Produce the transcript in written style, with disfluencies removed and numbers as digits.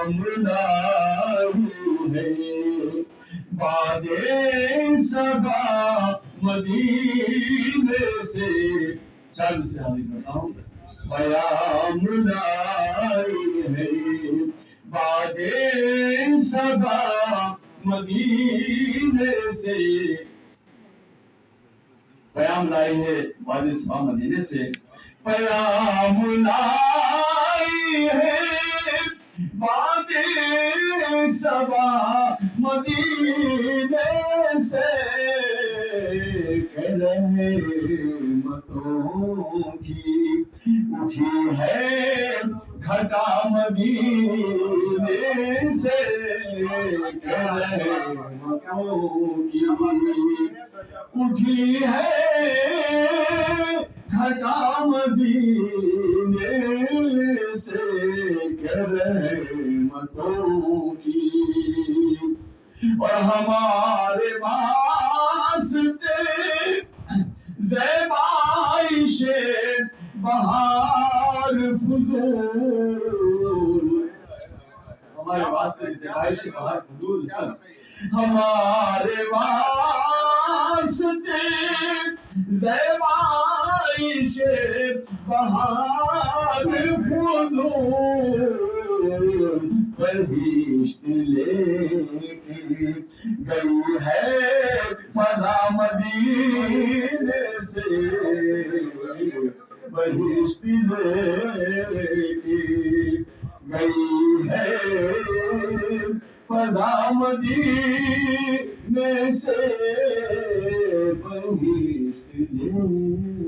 لائی ہے باد صبا مدینے سے چل سے حاضر کرتا ہوں پیام لائی ہے باد صبا مدینے سے پیام لائی ہے باد صبا مدینے سے پیام لائی ہے باد صبا مدینے سے کہ رحمتوں کی اٹھی ہے گھٹا مدینے سے کہ رحمتوں کی اٹھی ہے گھٹا مدینے سے کہ رحمتوں کی اور ہمارے واسطے زیبائش بہار فضول ہمارے واسطے زیبائش بہار فضول ہمارے واسطے زیبائش بہار فضول بہشت لے کے گئی ہے فضا مدینے سے بہشت لے کے گئی ہے فضا مدینے سے بہشت لے